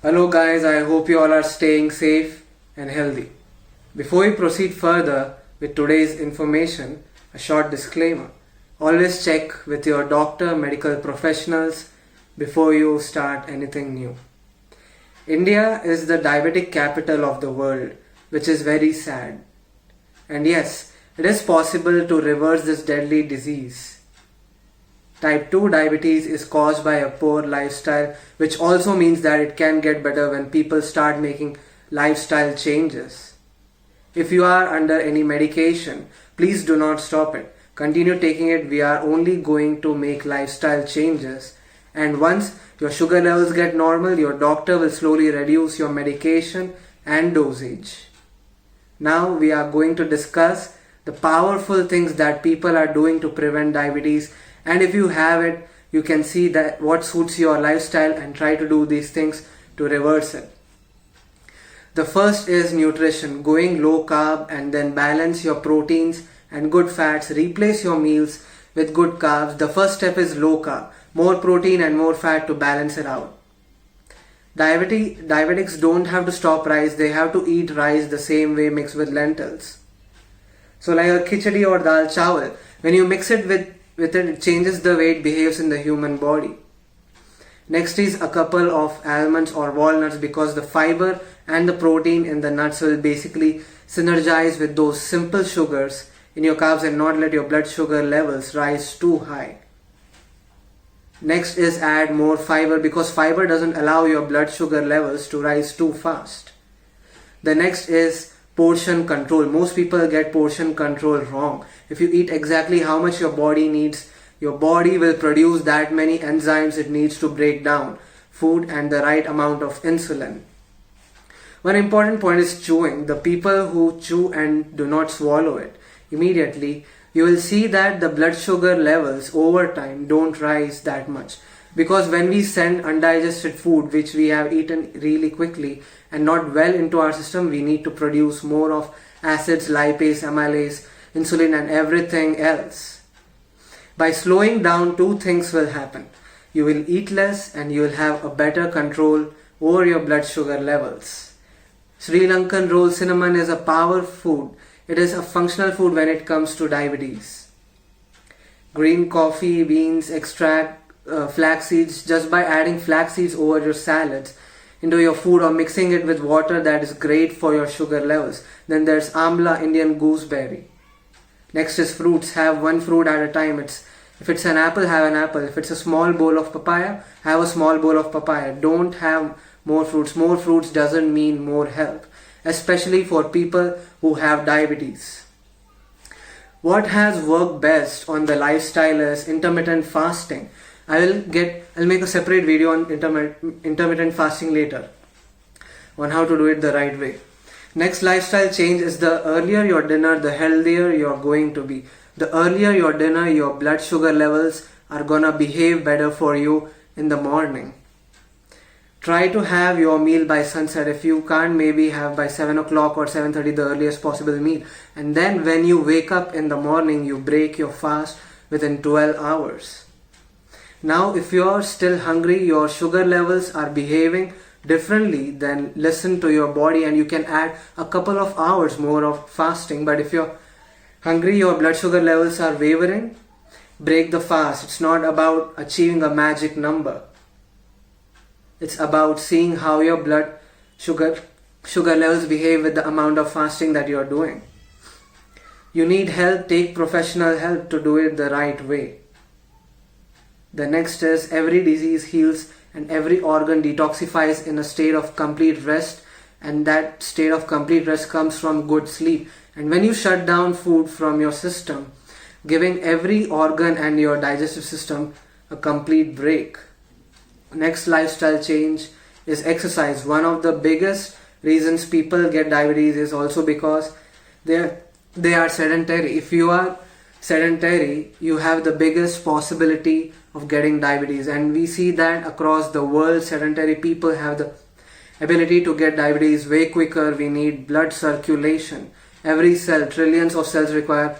Hello guys, I hope you all are staying safe and healthy. Before we proceed further with today's information, a short disclaimer. Always check with your doctor, medical professionals before you start anything new. India is the diabetic capital of the world, which is very sad. And yes, it is possible to reverse this deadly disease. Type 2 diabetes is caused by a poor lifestyle, which also means that it can get better when people start making lifestyle changes. If you are under any medication, please do not stop it. Continue taking it. We are only going to make lifestyle changes. And once your sugar levels get normal, your doctor will slowly reduce your medication and dosage. Now we are going to discuss the powerful things that people are doing to prevent diabetes. And if you have it, you can see that what suits your lifestyle and try to do these things to reverse it. The first is nutrition, going low carb and then balance your proteins and good fats. Replace your meals with good carbs. The first step is low carb, more protein and more fat to balance it out. Diabetics don't have to stop rice, they have to eat rice the same way mixed with lentils. So like a khichdi or dal chawal, when you mix it with it changes the way it behaves in the human body. Next is a couple of almonds or walnuts, because the fiber and the protein in the nuts will basically synergize with those simple sugars in your carbs and not let your blood sugar levels rise too high. Next is add more fiber, because fiber doesn't allow your blood sugar levels to rise too fast. The next is portion control. Most people get portion control wrong. If you eat exactly how much your body needs, your body will produce that many enzymes it needs to break down food and the right amount of insulin. One important point is chewing. The people who chew and do not swallow it immediately, you will see that the blood sugar levels over time don't rise that much. Because when we send undigested food which we have eaten really quickly and not well into our system, we need to produce more of acids, lipase, amylase, insulin and everything else. By slowing down, two things will happen. You will eat less and you will have a better control over your blood sugar levels. Sri Lankan roll cinnamon is a power food. It is a functional food when it comes to diabetes. Green coffee, beans, extract, flax seeds. Just by adding flax seeds over your salads into your food or mixing it with water, that is great for your sugar levels. Then there's amla, Indian gooseberry. Next is fruits. Have one fruit at a time. If it's an apple, have an apple. If it's a small bowl of papaya, have a small bowl of papaya. Don't have more fruits. More fruits doesn't mean more health, especially for people who have diabetes. What has worked best on the lifestyle is intermittent fasting. I'll make a separate video on intermittent fasting later on how to do it the right way. Next lifestyle change is the earlier your dinner, the healthier you're going to be. The earlier your dinner, your blood sugar levels are gonna behave better for you in the morning. Try to have your meal by sunset. If you can't, maybe have by 7 o'clock or 7:30, the earliest possible meal. And then when you wake up in the morning, you break your fast within 12 hours. Now, if you're still hungry, your sugar levels are behaving differently, then listen to your body and you can add a couple of hours more of fasting. But if you're hungry, your blood sugar levels are wavering, break the fast. It's not about achieving a magic number. It's about seeing how your blood sugar levels behave with the amount of fasting that you're doing. You need help, take professional help to do it the right way. The next is every disease heals and every organ detoxifies in a state of complete rest, and that state of complete rest comes from good sleep. And when you shut down food from your system, giving every organ and your digestive system a complete break. Next lifestyle change is exercise. One of the biggest reasons people get diabetes is also because they are sedentary. If you are sedentary, you have the biggest possibility of getting diabetes, and we see that across the world sedentary people have the ability to get diabetes way quicker. We need blood circulation. Every cell, trillions of cells, require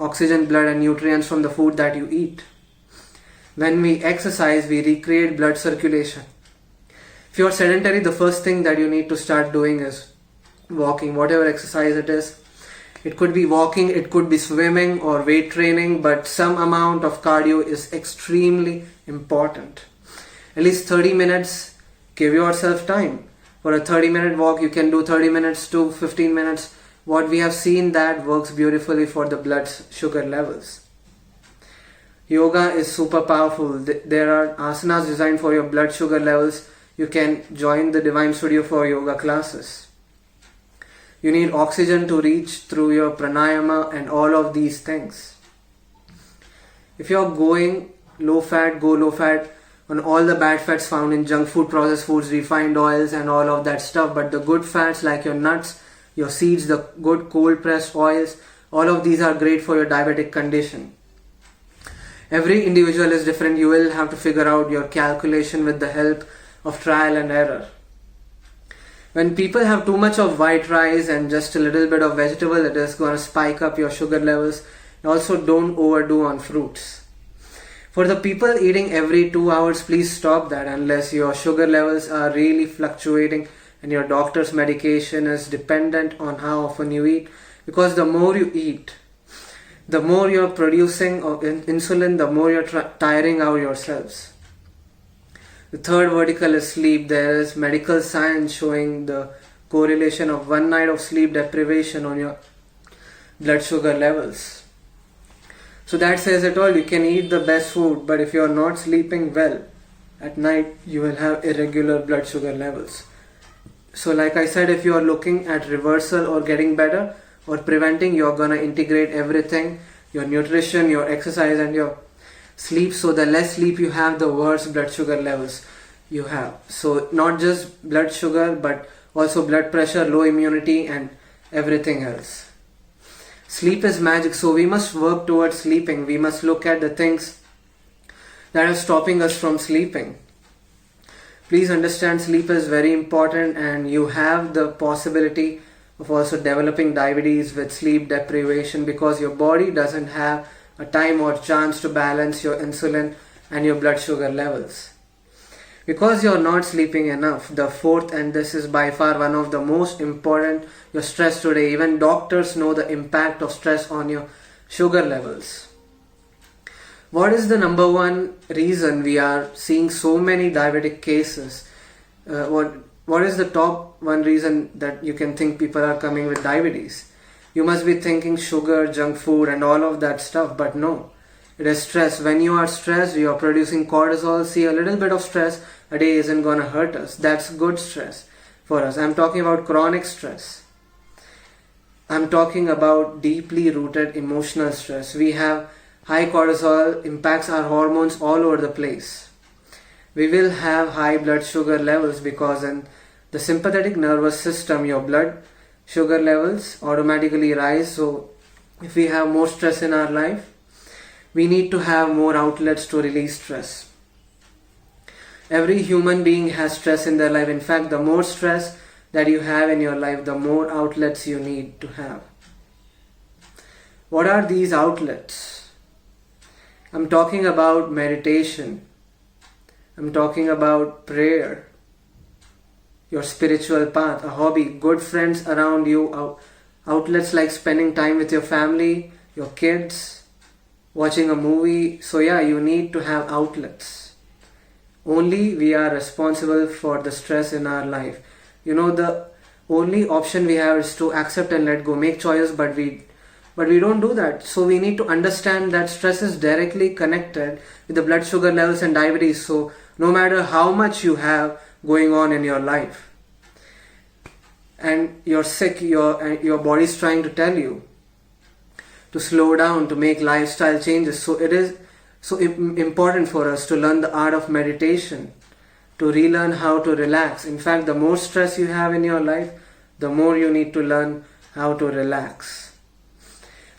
oxygen, blood and nutrients from the food that you eat. When we exercise, we recreate blood circulation. If you're sedentary, the first thing that you need to start doing is walking, whatever exercise it is. It could be walking, it could be swimming or weight training, but some amount of cardio is extremely important. At least 30 minutes, give yourself time. For a 30-minute walk, you can do 30 minutes to 15 minutes. What we have seen that works beautifully for the blood sugar levels. Yoga is super powerful. There are asanas designed for your blood sugar levels. You can join the Divine Studio for yoga classes. You need oxygen to reach through your pranayama and all of these things. If you're going low fat, go low fat on all the bad fats found in junk food, processed foods, refined oils and all of that stuff. But the good fats like your nuts, your seeds, the good cold pressed oils, all of these are great for your diabetic condition. Every individual is different. You will have to figure out your calculation with the help of trial and error. When people have too much of white rice and just a little bit of vegetable, it is going to spike up your sugar levels. And also don't overdo on fruits. For the people eating every 2 hours, please stop that unless your sugar levels are really fluctuating and your doctor's medication is dependent on how often you eat. Because the more you eat, the more you're producing insulin, the more you're tiring out yourselves. The third vertical is sleep. There is medical science showing the correlation of 1 night of sleep deprivation on your blood sugar levels. So that says it all. You can eat the best food, but if you're not sleeping well at night, you will have irregular blood sugar levels. So like I said, if you are looking at reversal or getting better or preventing, you're gonna integrate everything, your nutrition, your exercise and your sleep. So the less sleep you have, the worse blood sugar levels you have. So not just blood sugar, but also blood pressure, low immunity and everything else. Sleep is magic, so we must work towards sleeping. We must look at the things that are stopping us from sleeping. Please understand, sleep is very important, and you have the possibility of also developing diabetes with sleep deprivation because your body doesn't have a time or chance to balance your insulin and your blood sugar levels. Because you're not sleeping enough, the fourth, and this is by far one of the most important, your stress today. Even doctors know the impact of stress on your sugar levels. What is the number one reason we are seeing so many diabetic cases? What is the top one reason that you can think people are coming with diabetes? You must be thinking sugar, junk food and all of that stuff, but no. It is stress. When you are stressed, you are producing cortisol. See, a little bit of stress a day isn't going to hurt us. That's good stress for us. I'm talking about chronic stress. I'm talking about deeply rooted emotional stress. We have high cortisol, impacts our hormones all over the place. We will have high blood sugar levels because in the sympathetic nervous system, your blood sugar levels automatically rise. So if we have more stress in our life, we need to have more outlets to release stress. Every human being has stress in their life. In fact, the more stress that you have in your life, the more outlets you need to have. What are these outlets? I'm talking about meditation. I'm talking about prayer, your spiritual path, a hobby, good friends around you, outlets like spending time with your family, your kids, watching a movie. So yeah, you need to have outlets. Only we are responsible for the stress in our life. You know, the only option we have is to accept and let go, make choices, but we don't do that. So we need to understand that stress is directly connected with the blood sugar levels and diabetes. So no matter how much you have going on in your life and you're sick, your body's trying to tell you to slow down, to make lifestyle changes. So it is so important for us to learn the art of meditation, to relearn how to relax. In fact, the more stress you have in your life, the more you need to learn how to relax.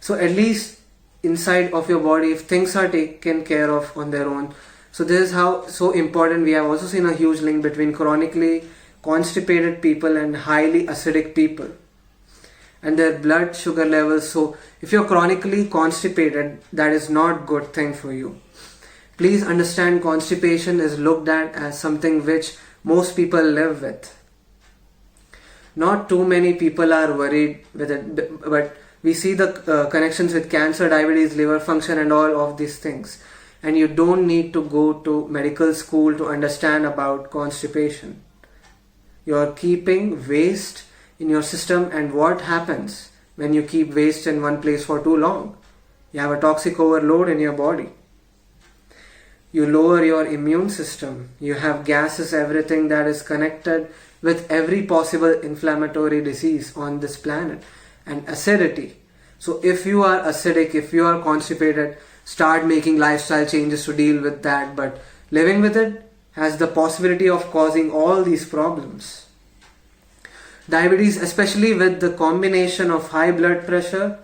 So at least inside of your body, if things are taken care of on their own. So this is how so important. We have also seen a huge link between chronically constipated people and highly acidic people and their blood sugar levels. So if you're chronically constipated, that is not a good thing for you. Please understand, constipation is looked at as something which most people live with. Not too many people are worried with it, but we see the connections with cancer, diabetes, liver function and all of these things. And you don't need to go to medical school to understand about constipation. You're keeping waste in your system, and what happens when you keep waste in one place for too long? You have a toxic overload in your body. You lower your immune system. You have gases, everything that is connected with every possible inflammatory disease on this planet, and acidity. So if you are acidic, if you are constipated, start making lifestyle changes to deal with that. But living with it has the possibility of causing all these problems. Diabetes, especially with the combination of high blood pressure,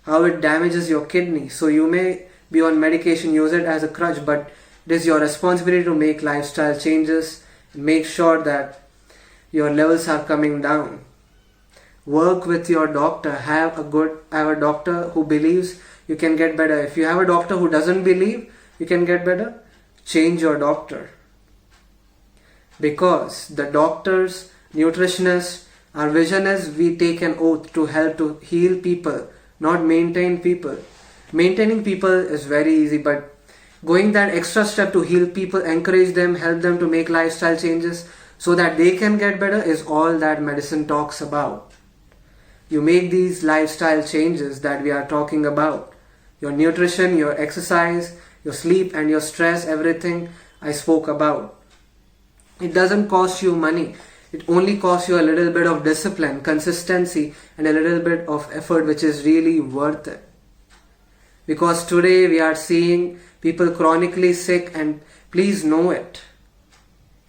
how it damages your kidney. So you may be on medication, use it as a crutch, but it is your responsibility to make lifestyle changes and make sure that your levels are coming down. Work with your doctor. Have a doctor who believes you can get better. If you have a doctor who doesn't believe you can get better, change your doctor. Because the doctors, nutritionists, our vision is we take an oath to help to heal people, not maintain people. Maintaining people is very easy, but going that extra step to heal people, encourage them, help them to make lifestyle changes so that they can get better is all that medicine talks about. You make these lifestyle changes that we are talking about. Your nutrition, your exercise, your sleep and your stress, everything I spoke about. It doesn't cost you money. It only costs you a little bit of discipline, consistency and a little bit of effort, which is really worth it. Because today we are seeing people chronically sick, and please know it.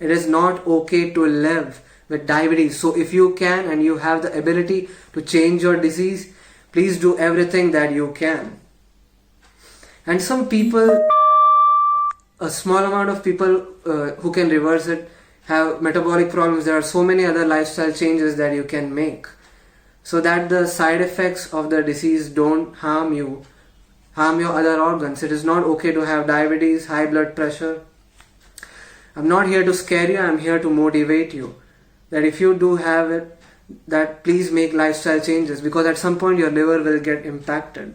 It is not okay to live with diabetes. So if you can and you have the ability to change your disease, please do everything that you can. And some people, a small amount of people who can reverse it, have metabolic problems. There are so many other lifestyle changes that you can make so that the side effects of the disease don't harm you, harm your other organs. It is not okay to have diabetes, high blood pressure. I'm not here to scare you, I'm here to motivate you. That if you do have it, that please make lifestyle changes, because at some point your liver will get impacted.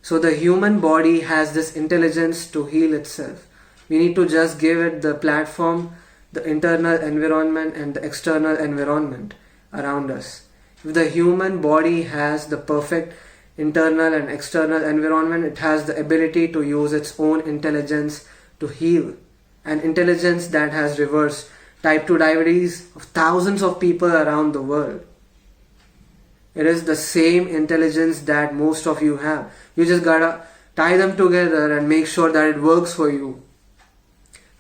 So the human body has this intelligence to heal itself. We need to just give it the platform, the internal environment and the external environment around us. If the human body has the perfect internal and external environment, it has the ability to use its own intelligence to heal. An intelligence that has reversed type 2 diabetes of thousands of people around the world. It is the same intelligence that most of you have. You just gotta tie them together and make sure that it works for you.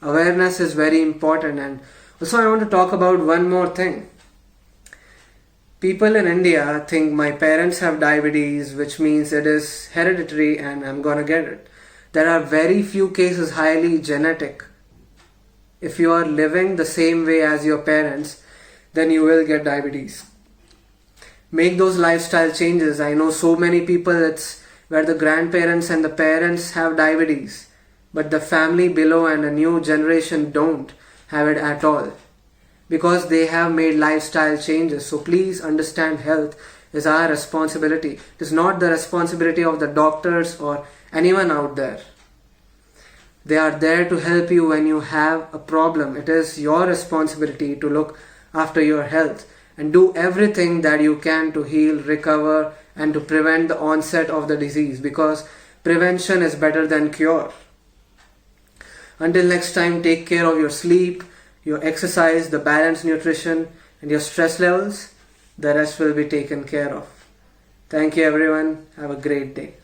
Awareness is very important. And also I want to talk about one more thing. People in India think my parents have diabetes, which means it is hereditary and I'm gonna get it. There are very few cases highly genetic. If you are living the same way as your parents, then you will get diabetes. Make those lifestyle changes. I know so many people, it's where the grandparents and the parents have diabetes, but the family below and a new generation don't have it at all, because they have made lifestyle changes. So please understand, health is our responsibility. It is not the responsibility of the doctors or anyone out there. They are there to help you when you have a problem. It is your responsibility to look after your health and do everything that you can to heal, recover and to prevent the onset of the disease, because prevention is better than cure. Until next time, take care of your sleep, your exercise, the balanced nutrition and your stress levels. The rest will be taken care of. Thank you everyone. Have a great day.